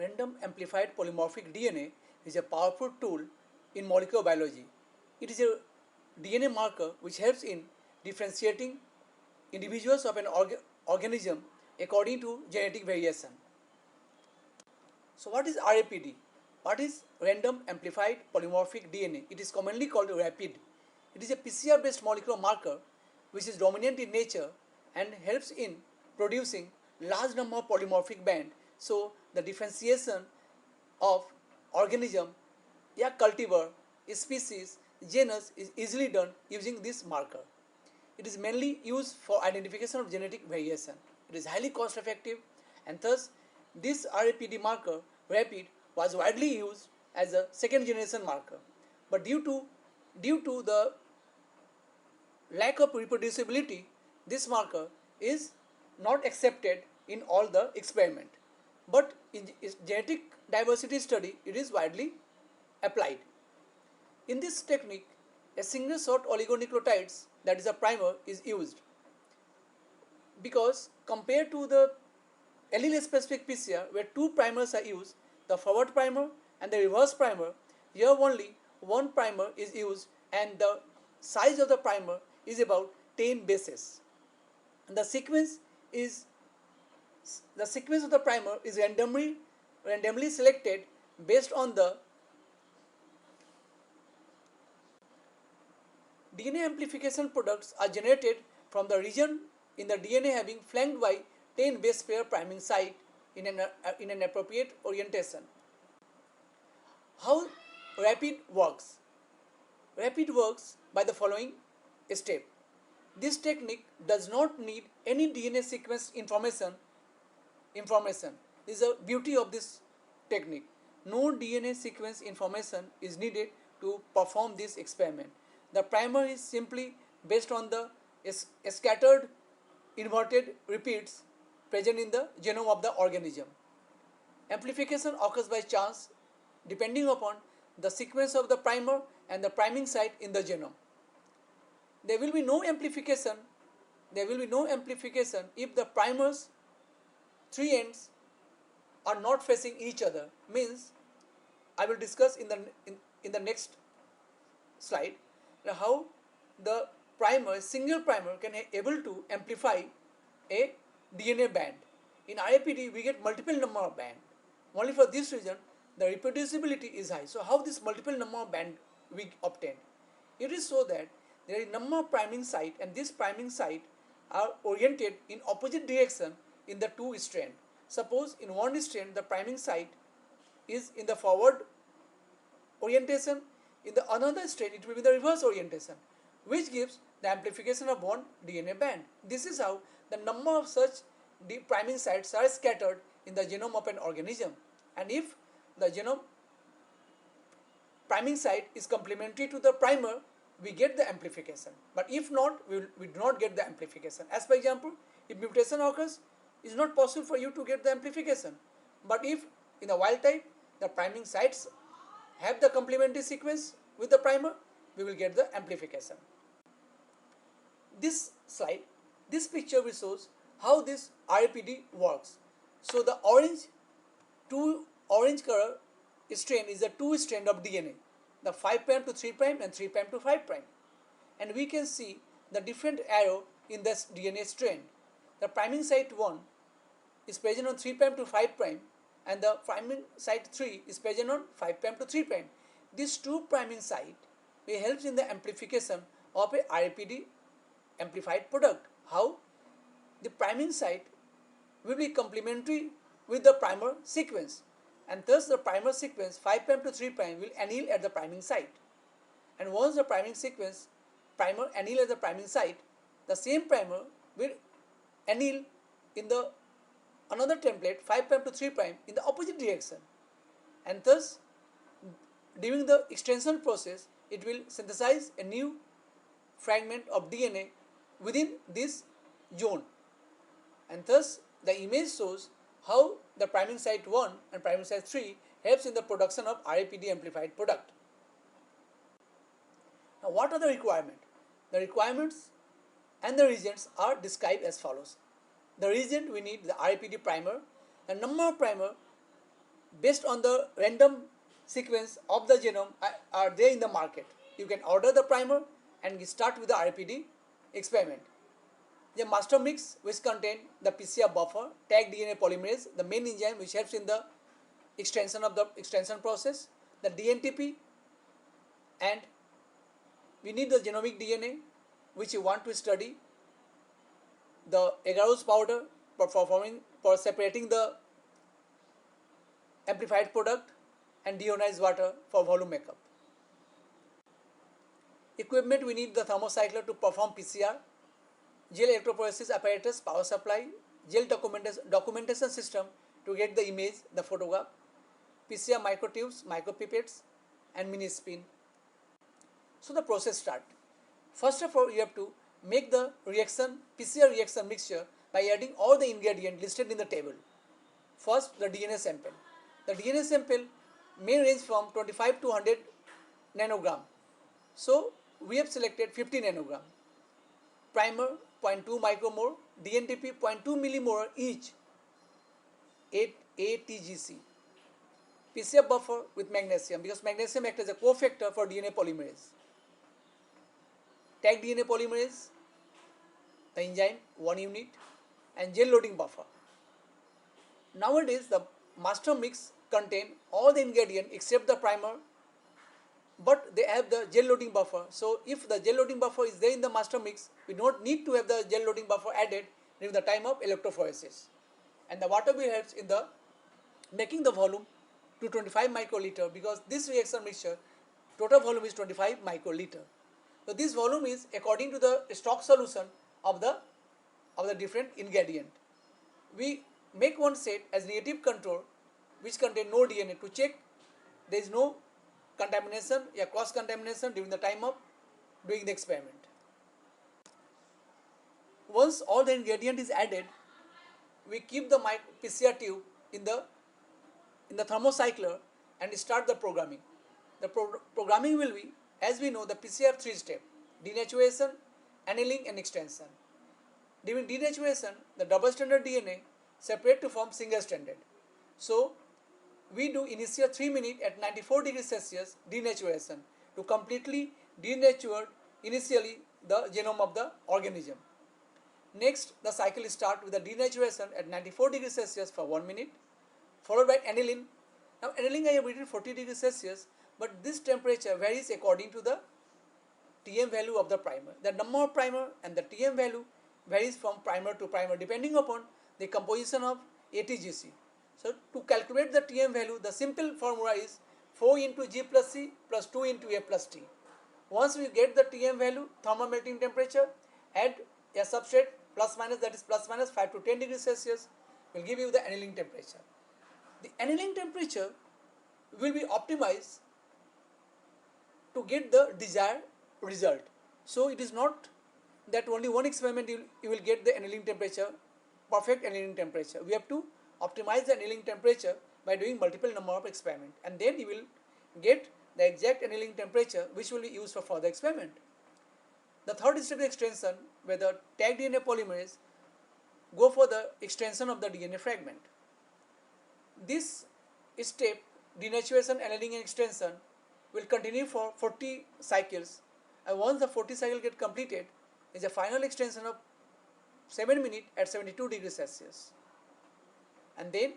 Random amplified polymorphic DNA is a powerful tool in molecular biology. It is a DNA marker which helps in differentiating individuals of an organism according to genetic variation. So what is RAPD? What is random amplified polymorphic DNA? It is commonly called RAPID. It is a PCR based molecular marker which is dominant in nature and helps in producing large number of polymorphic band. So the differentiation of organism, a cultivar, a species, genus is easily done using this marker. It is mainly used for identification of genetic variation. It is highly cost effective, and thus this RAPD marker, RAPID, was widely used as a second generation marker. But due to the lack of reproducibility, this marker is not accepted in all the experiment. But in genetic diversity study, it is widely applied. In this technique, a single short oligonucleotides, that is a primer, is used, because compared to the allele specific PCR where two primers are used, the forward primer and the reverse primer, here only one primer is used and the size of the primer is about 10 bases. And the sequence of the primer is randomly selected based on the DNA amplification products are generated from the region in the DNA having flanked by 10 base pair priming site in an appropriate orientation. How RAPID works? RAPID works by the following step. This technique does not need any DNA sequence information. This is the beauty of this technique. No DNA sequence information is needed to perform this experiment. The primer is simply based on the scattered inverted repeats present in the genome of the organism. Amplification occurs by chance depending upon the sequence of the primer and the priming site in the genome. There will be no amplification if the primer's three ends are not facing each other. Means I will discuss in the next slide how the single primer can able to amplify a DNA band. In RAPD we get multiple number of band. Only for this reason the reproducibility is high. So how this multiple number of band we obtain? It is so that there is number of priming site and this priming site are oriented in opposite direction in the two strand. Suppose in one strand the priming site is in the forward orientation, in the another strand it will be the reverse orientation, which gives the amplification of one DNA band. This is how the number of such priming sites are scattered in the genome of an organism. And if the genome priming site is complementary to the primer, we get the amplification. But if not, we do not get the amplification. As for example, if mutation occurs, it is not possible for you to get the amplification. But if in the wild type the priming sites have the complementary sequence with the primer, we will get the amplification. This picture will shows how this RAPD works. So the orange color strand is the two strand of DNA, the 5' to 3' and 3' to 5'. And we can see the different arrow in this DNA strand. The priming site 1 is present on 3' to 5' and the priming site 3 is present on 5' to 3'. These two priming site will help in the amplification of a RAPD amplified product. How? The priming site will be complementary with the primer sequence, and thus the primer sequence 5' to 3' will anneal at the priming site. And once the priming sequence primer anneal at the priming site, the same primer will anneal in the another template 5' to 3' in the opposite direction, and thus during the extension process it will synthesize a new fragment of DNA within this zone. And thus the image shows how the priming site 1 and priming site 3 helps in the production of RAPD amplified product. Now what are the requirements? The requirements and the reagents are described as follows. The reagent, we need the RAPD primer. The number of primer based on the random sequence of the genome are there in the market. You can order the primer and start with the RPD experiment. The master mix, which contain the PCR buffer, tag DNA polymerase, the main enzyme which helps in the extension of the extension process, the DNTP, and we need the genomic DNA which you want to study, the agarose powder for separating the amplified product, and deionized water for volume makeup. Equipment, we need the thermocycler to perform PCR, gel electrophoresis apparatus, power supply, gel documentation system to get the image, the photograph, PCR microtubes, micropipettes, and mini spin. So the process start. First of all, you have to make the reaction, PCR reaction mixture by adding all the ingredients listed in the table. First, the DNA sample. The DNA sample may range from 25 to 100 nanogram. So we have selected 50 nanogram. Primer 0.2 micromole, DNTP 0.2 millimolar each, 8 ATGC. PCR buffer with magnesium, because magnesium acts as a cofactor for DNA polymerase. Tag DNA polymerase, the enzyme 1 unit, and gel loading buffer. Nowadays the master mix contain all the ingredients except the primer, but they have the gel loading buffer. So if the gel loading buffer is there in the master mix, we don't need to have the gel loading buffer added during the time of electrophoresis. And the water will help in the making the volume to 25 microliter, because this reaction mixture total volume is 25 microliter. So this volume is according to the stock solution of the different ingredient. We make one set as negative control which contain no DNA to check there is no contamination or cross contamination during the time of doing the experiment. Once all the ingredient is added, we keep the PCR tube in the thermocycler and start the programming. The programming will be, as we know, the PCR 3 step: denaturation, annealing, and extension. During denaturation, the double stranded DNA separate to form single stranded. So we do initial 3 minutes at 94 degrees Celsius denaturation to completely denature initially the genome of the organism. Next, the cycle starts with the denaturation at 94 degrees Celsius for 1 minute, followed by annealing. Now annealing I have written 40 degrees Celsius, but this temperature varies according to the Tm value of the primer. The number of primer and the Tm value varies from primer to primer depending upon the composition of ATGC. So to calculate the Tm value, the simple formula is 4 into G plus C plus 2 into A plus T. Once we get the Tm value, thermal melting temperature, add a substrate plus minus, that is plus minus 5 to 10 degrees Celsius, will give you the annealing temperature. The annealing temperature will be optimized to get the desired result. So it is not that only one experiment you will get the annealing temperature, perfect annealing temperature. We have to optimize the annealing temperature by doing multiple number of experiments, and then you will get the exact annealing temperature which will be used for further experiment. The third step is extension, where the tag DNA polymerase go for the extension of the DNA fragment. This step, denaturation, annealing, and extension, will continue for 40 cycles, and once the 40 cycles get completed, is a final extension of 7 minutes at 72 degrees Celsius, and then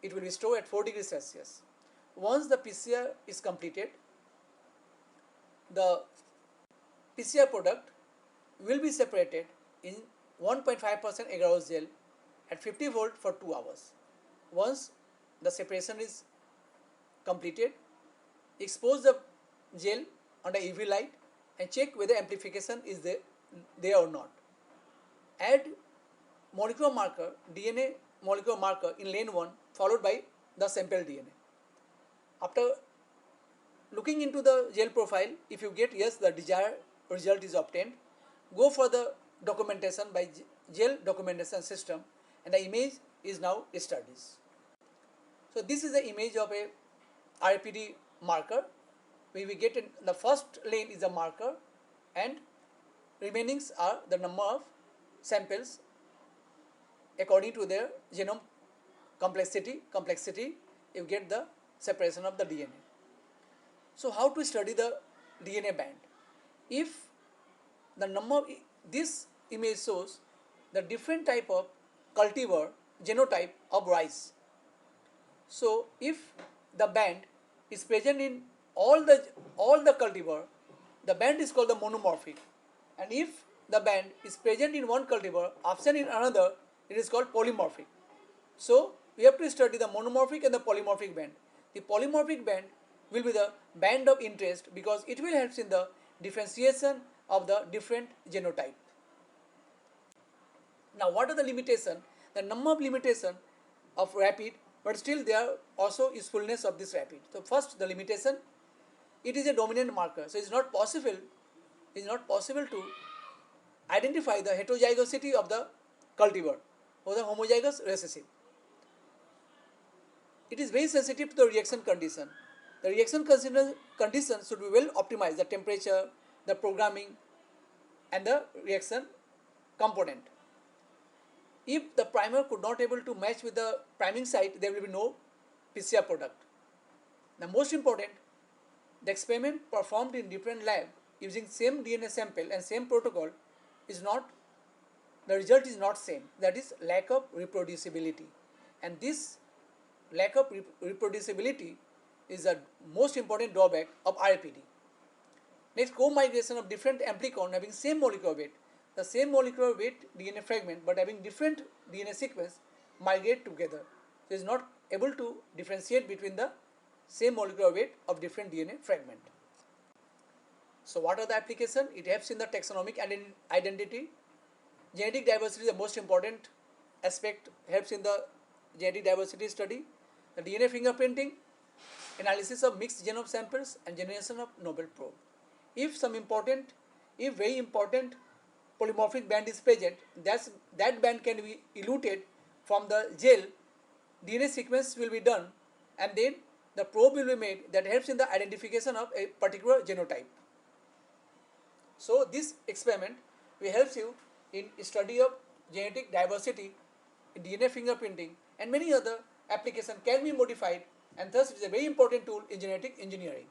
it will be stored at 4 degrees Celsius. Once the PCR is completed, the PCR product will be separated in 1.5% agarose gel at 50 volt for 2 hours. Once the separation is completed, expose the gel under UV light and check whether amplification is there or not. Add molecular marker, DNA molecular marker in lane 1 followed by the sample DNA. After looking into the gel profile, if you get yes, the desired result is obtained, go for the documentation by gel documentation system, and the image is now established. So this is the image of a RPD marker. We get in the first lane is a marker, and remainings are the number of samples according to their genome complexity you get the separation of the DNA. So how to study the DNA band? If the number, this image shows the different type of cultivar genotype of rice. So if the band is present in all the cultivar, the band is called the monomorphic. And if the band is present in one cultivar, absent in another, it is called polymorphic. So we have to study the monomorphic and the polymorphic band. The polymorphic band will be the band of interest because it will help in the differentiation of the different genotype. Now what are the limitation? The number of limitation of rapid, but still there are also usefulness of this rapid. So first the limitation, it is a dominant marker. So it is not possible to identify the heterozygosity of the cultivar or the homozygous recessive. It is very sensitive to the reaction condition. The reaction condition should be well optimized, the temperature, the programming and the reaction component. If the primer could not able to match with the priming site, there will be no PCR product. The most important, the experiment performed in different lab using same DNA sample and same protocol is not, the result is not same. That is lack of reproducibility. And this lack of reproducibility is the most important drawback of RAPD. Next, co-migration of different amplicon having same molecular weight. The same molecular weight DNA fragment but having different DNA sequence migrate together. So it is not able to differentiate between the same molecular weight of different DNA fragment. So what are the applications? It helps in the taxonomic identity. Genetic diversity is the most important aspect, helps in the genetic diversity study. The DNA fingerprinting, analysis of mixed genome samples and generation of novel probe. If very important polymorphic band is present, that band can be eluted from the gel, DNA sequence will be done and then the probe will be made that helps in the identification of a particular genotype. So this experiment will help you in study of genetic diversity, DNA fingerprinting and many other applications can be modified, and thus it is a very important tool in genetic engineering.